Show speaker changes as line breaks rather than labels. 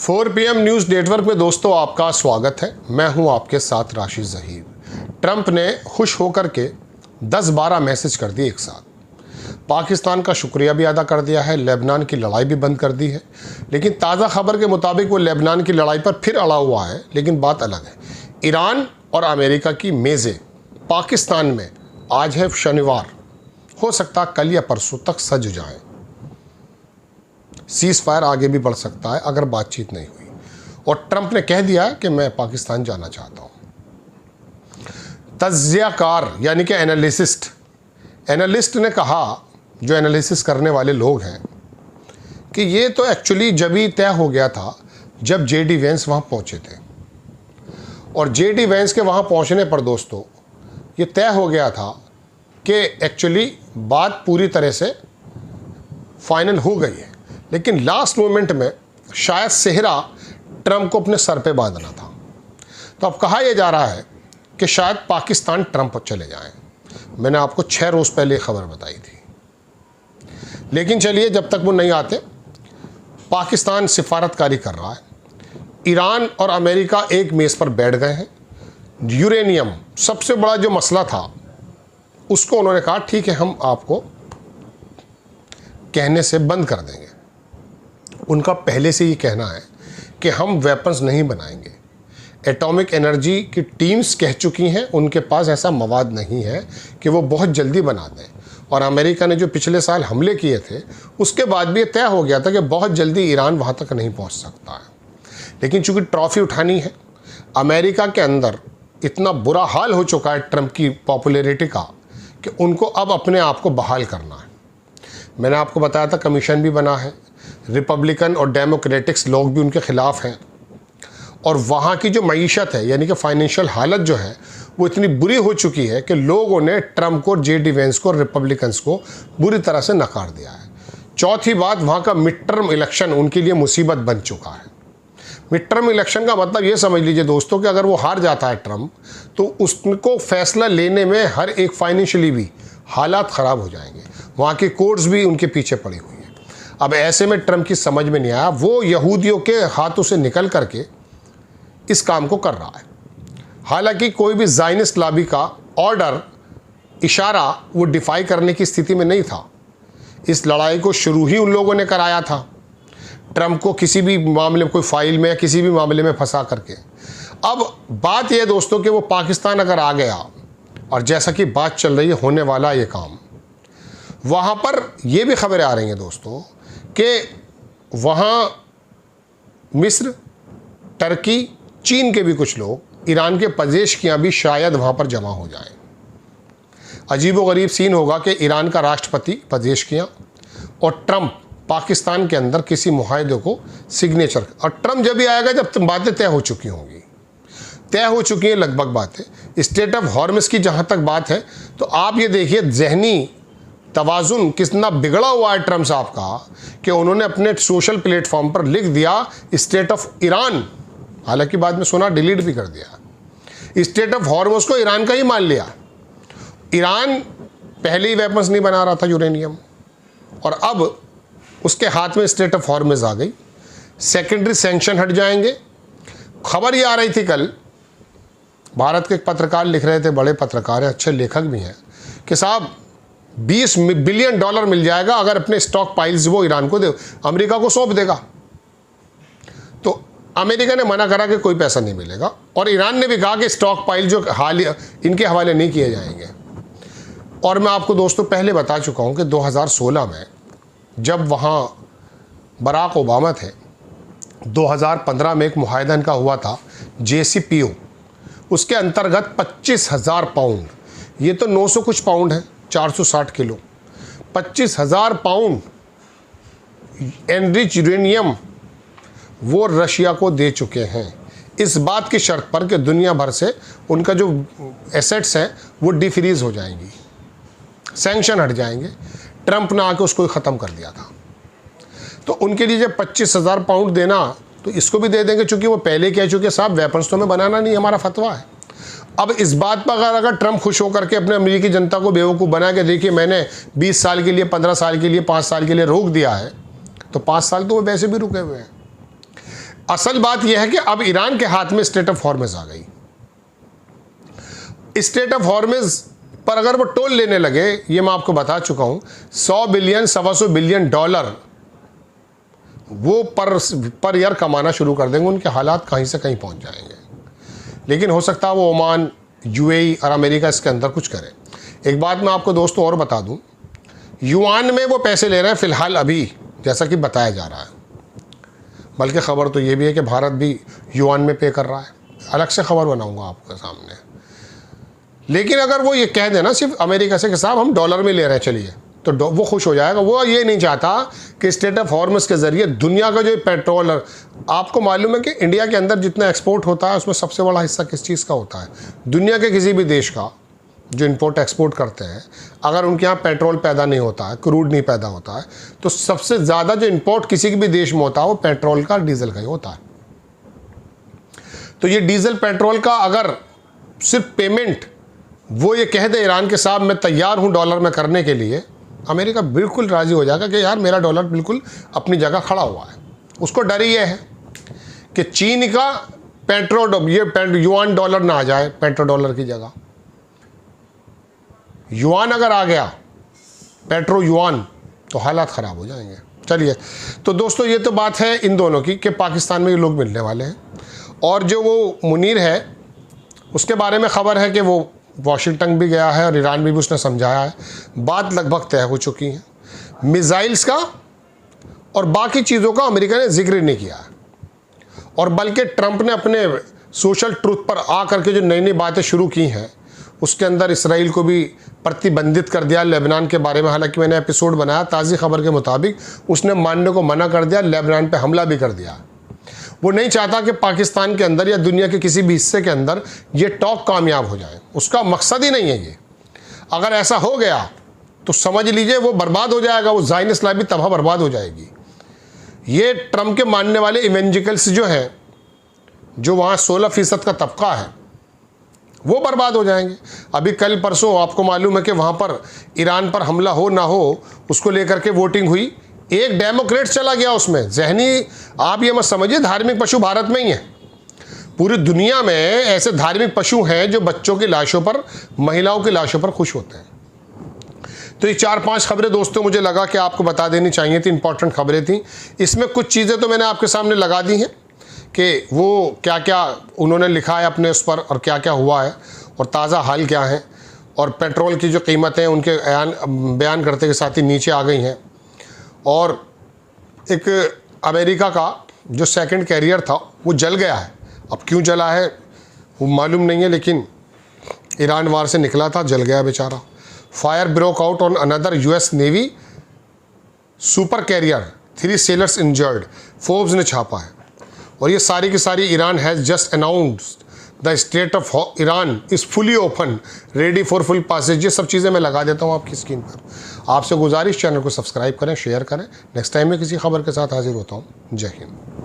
4 PM news network में दोस्तों आपका स्वागत है। मैं हूं आपके साथ राशिद ज़हीर। ट्रंप ने खुश होकर के 10-12 मैसेज कर दिए एक साथ। पाकिस्तान का शुक्रिया भी अदा कर दिया है, लेबनान की लड़ाई भी बंद कर दी है। लेकिन ताज़ा खबर के मुताबिक वो लेबनान की लड़ाई पर फिर अड़ा हुआ है। लेकिन बात अलग है, ईरान और अमेरिका की मेज़ें पाकिस्तान में आज है शनिवार, हो सकता कल या परसों तक सज जाएं। सीज़ फायर आगे भी बढ़ सकता है अगर बातचीत नहीं हुई। और ट्रंप ने कह दिया कि मैं पाकिस्तान जाना चाहता हूं। तज्जियाकार यानी कि एनालिस्ट ने कहा, जो एनालिसिस करने वाले लोग हैं, कि ये तो एक्चुअली जब ही तय हो गया था जब जेडी वेंस वहां पहुंचे थे। और जेडी वेंस के वहां पहुंचने पर दोस्तों ये तय हो गया था कि एक्चुअली बात पूरी तरह से फाइनल हो गई है। लेकिन लास्ट मोमेंट में शायद सेहरा ट्रंप को अपने सर पे बांधना था। तो अब कहा यह जा रहा है कि शायद पाकिस्तान ट्रंप चले जाएं। मैंने आपको 6 रोज़ पहले खबर बताई थी। लेकिन चलिए, जब तक वो नहीं आते, पाकिस्तान सिफारतकारी कर रहा है। ईरान और अमेरिका एक मेज़ पर बैठ गए हैं। यूरेनियम सबसे बड़ा जो मसला था उसको उन्होंने कहा ठीक है, हम आपको कहने से बंद कर देंगे। उनका पहले से ही कहना है कि हम वेपन्स नहीं बनाएंगे। एटॉमिक एनर्जी की टीम्स कह चुकी हैं उनके पास ऐसा मवाद नहीं है कि वो बहुत जल्दी बना दें। और अमेरिका ने जो पिछले साल हमले किए थे उसके बाद भी ये तय हो गया था कि बहुत जल्दी ईरान वहाँ तक नहीं पहुँच सकता है। लेकिन चूँकि ट्रॉफी उठानी है, अमेरिका के अंदर इतना बुरा हाल हो चुका है ट्रंप की पॉपुलैरिटी का कि उनको अब अपने आप को बहाल करना है। मैंने आपको बताया था कमीशन भी बना है, रिपब्लिकन और डेमोक्रेटिक्स लोग भी उनके ख़िलाफ़ हैं। और वहाँ की जो मईशत है यानी कि फाइनेंशियल हालत जो है वो इतनी बुरी हो चुकी है कि लोगों ने ट्रंप को, जेडी वेंस को, रिपब्लिकन्स को बुरी तरह से नकार दिया है। चौथी बात, वहाँ का मिड टर्म इलेक्शन उनके लिए मुसीबत बन चुका है। मिड टर्म इलेक्शन का मतलब ये समझ लीजिए दोस्तों कि अगर वो हार जाता है ट्रंप, तो उसको फैसला लेने में हर एक फाइनेंशियली भी हालात ख़राब हो जाएंगे। वहाँ की कोर्ट्स भी उनके पीछे पड़ी हुई हैं। अब ऐसे में ट्रंप की समझ में नहीं आया, वो यहूदियों के हाथों से निकल करके इस काम को कर रहा है। हालांकि कोई भी ज़ायनिस्ट लॉबी का ऑर्डर, इशारा वो डिफाई करने की स्थिति में नहीं था। इस लड़ाई को शुरू ही उन लोगों ने कराया था, ट्रंप को किसी भी मामले में, कोई फाइल में या किसी भी मामले में फंसा करके। अब बात यह दोस्तों कि वो पाकिस्तान अगर आ गया, और जैसा कि बात चल रही है होने वाला ये काम, वहाँ पर ये भी खबरें आ रही हैं दोस्तों कि वहाँ मिस्र, टर्की, चीन के भी कुछ लोग, ईरान के पजेश्कियाँ भी शायद वहाँ पर जमा हो जाएं। अजीबोगरीब सीन होगा कि ईरान का राष्ट्रपति पजेश्कियाँ और ट्रंप पाकिस्तान के अंदर किसी मुआहदे को सिग्नेचर, और ट्रंप जब भी आएगा जब बातें तय हो चुकी होंगी। तय हो चुकी हैं लगभग बातें। स्टेट ऑफ हॉर्मस की जहाँ तक बात है तो आप ये देखिए जहनी तवाज़ुन कितना बिगड़ा हुआ है ट्रंप साहब का कि उन्होंने अपने सोशल प्लेटफॉर्म पर लिख दिया स्टेट ऑफ ईरान। हालांकि बाद में सुना डिलीट भी कर दिया। स्टेट ऑफ हॉर्मस को ईरान का ही मान लिया। ईरान पहले ही वेपन्स नहीं बना रहा था यूरेनियम, और अब उसके हाथ में स्टेट ऑफ हॉर्मस आ गई। सेकेंडरी सैंक्शन हट जाएंगे। खबर ये आ रही थी कल, भारत के एक पत्रकार लिख रहे थे, बड़े पत्रकार हैं, अच्छे लेखक भी हैं, कि साहब $20 बिलियन मिल जाएगा अगर अपने स्टॉक पाइल्स वो ईरान को दे, अमेरिका को सौंप देगा। तो अमेरिका ने मना करा कि कोई पैसा नहीं मिलेगा, और ईरान ने भी कहा कि स्टॉक पाइल जो इनके हवाले नहीं किए जाएंगे। और मैं आपको दोस्तों पहले बता चुका हूं कि 2016 में जब वहां बराक ओबामा थे, 2015 में एक मुआहदा इनका हुआ था JCPO, उसके अंतर्गत 25,000 पाउंड, ये तो 900 कुछ पाउंड है, 460 किलो, 25,000 पाउंड एनरिच यूरेनियम वो रशिया को दे चुके हैं, इस बात की शर्त पर कि दुनिया भर से उनका जो एसेट्स हैं वो डिफ्रीज हो जाएंगी, सैंक्शन हट जाएंगे। ट्रंप ने आके उसको ख़त्म कर दिया था। तो उनके लिए जब 25,000 पाउंड देना, तो इसको भी दे देंगे, चूँकि वो पहले कह चुके साहब वेपन्स तो हमें बनाना नहीं, हमारा फतवा है। अब इस बात पर अगर ट्रंप खुश होकर के अपने अमेरिकी जनता को बेवकूफ़ बना के देखिए मैंने 20 साल के लिए, 15 साल के लिए, 5 साल के लिए रोक दिया है, तो 5 साल तो वो वैसे भी रुके हुए हैं। असल बात यह है कि अब ईरान के हाथ में स्ट्रेट ऑफ हॉर्मज़ आ गई। स्ट्रेट ऑफ हॉर्मज़ पर अगर वो टोल लेने लगे, ये मैं आपको बता चुका हूं, 100 बिलियन $125 बिलियन वो पर ईयर कमाना शुरू कर देंगे। उनके हालात कहीं से कहीं पहुंच जाएंगे। लेकिन हो सकता है वो ओमान, यूएई और अमेरिका इसके अंदर कुछ करें। एक बात मैं आपको दोस्तों और बता दूं, युआन में वो पैसे ले रहे हैं फ़िलहाल अभी, जैसा कि बताया जा रहा है। बल्कि ख़बर तो ये भी है कि भारत भी युआन में पे कर रहा है। अलग से खबर बनाऊंगा आपके सामने। लेकिन अगर वो ये कह देना सिर्फ अमेरिका से कि साहब हम डॉलर में ले रहे हैं चलिए, तो वो खुश हो जाएगा। वो ये नहीं चाहता कि स्ट्रेट ऑफ हॉर्मज़ के ज़रिए दुनिया का जो पेट्रोल, आपको मालूम है कि इंडिया के अंदर जितना एक्सपोर्ट होता है उसमें सबसे बड़ा हिस्सा किस चीज़ का होता है? दुनिया के किसी भी देश का जो इंपोर्ट एक्सपोर्ट करते हैं, अगर उनके यहाँ पेट्रोल पैदा नहीं होता है, क्रूड नहीं पैदा होता है, तो सबसे ज़्यादा जो इंपोर्ट किसी भी देश में होता है वो पेट्रोल का, डीजल का ही होता है। तो ये डीजल पेट्रोल का अगर सिर्फ पेमेंट वो ये कह दे ईरान के साथ मैं तैयार हूँ डॉलर में करने के लिए, अमेरिका बिल्कुल राज़ी हो जाएगा कि यार मेरा डॉलर बिल्कुल अपनी जगह खड़ा हुआ है। उसको डर ये है कि चीन का युआन डॉलर ना आ जाए पेट्रो डॉलर की जगह। युआन अगर आ गया, पेट्रो युआन, तो हालात ख़राब हो जाएंगे। चलिए, तो दोस्तों ये तो बात है इन दोनों की कि पाकिस्तान में ये लोग मिलने वाले हैं। और जो वो मुनीर है उसके बारे में ख़बर है कि वो वाशिंगटन भी गया है और ईरान में भी उसने समझाया है। बात लगभग तय हो चुकी है। मिसाइल्स का और बाकी चीज़ों का अमेरिका ने जिक्र नहीं किया है। और बल्कि ट्रंप ने अपने सोशल ट्रूथ पर आकर के जो नई नई बातें शुरू की हैं, उसके अंदर इसराइल को भी प्रतिबंधित कर दिया। लेबनान के बारे में हालांकि मैंने एपिसोड बनाया, ताज़ी खबर के मुताबिक उसने मानने को मना कर दिया, लेबनान पे हमला भी कर दिया। वो नहीं चाहता कि पाकिस्तान के अंदर या दुनिया के किसी भी हिस्से के अंदर ये टॉक कामयाब हो जाए। उसका मकसद ही नहीं है ये। अगर ऐसा हो गया तो समझ लीजिए वो बर्बाद हो जाएगा, वो ज़ाइन इस्लामी तबाह बर्बाद हो जाएगी। ये ट्रंप के मानने वाले इवेंजिकल्स जो हैं, जो वहाँ 16% का तबका है, वो बर्बाद हो जाएंगे। अभी कल परसों आपको मालूम है कि वहाँ पर ईरान पर हमला हो ना हो उसको लेकर के वोटिंग हुई। एक डेमोक्रेट चला गया उसमें। जहनी आप ये मत समझिए धार्मिक पशु भारत में ही है, पूरी दुनिया में ऐसे धार्मिक पशु हैं जो बच्चों की लाशों पर, महिलाओं की लाशों पर खुश होते हैं। तो ये 4-5 खबरें दोस्तों मुझे लगा कि आपको बता देनी चाहिए थी, इंपॉर्टेंट खबरें थी। इसमें कुछ चीज़ें तो मैंने आपके सामने लगा दी हैं कि वो क्या क्या उन्होंने लिखा है अपने उस पर और क्या क्या हुआ है और ताज़ा हाल क्या है। और पेट्रोल की जो कीमतें उनके बयान करते के साथ ही नीचे आ गई हैं। और एक अमेरिका का जो सेकंड कैरियर था वो जल गया है। अब क्यों जला है वो मालूम नहीं है, लेकिन ईरान वार से निकला था, जल गया बेचारा। Fire broke out on another US navy super carrier, 3 sailors injured, Forbes ने छापा है। और ये सारी की सारी Iran has just announced the state of Iran is fully open ready for full passage. ये सब चीज़ें मैं लगा देता हूँ आपकी स्क्रीन पर। आपसे गुजारिश, चैनल को सब्सक्राइब करें, शेयर करें। नेक्स्ट टाइम में किसी खबर के साथ हाजिर होता हूँ। जय हिंद।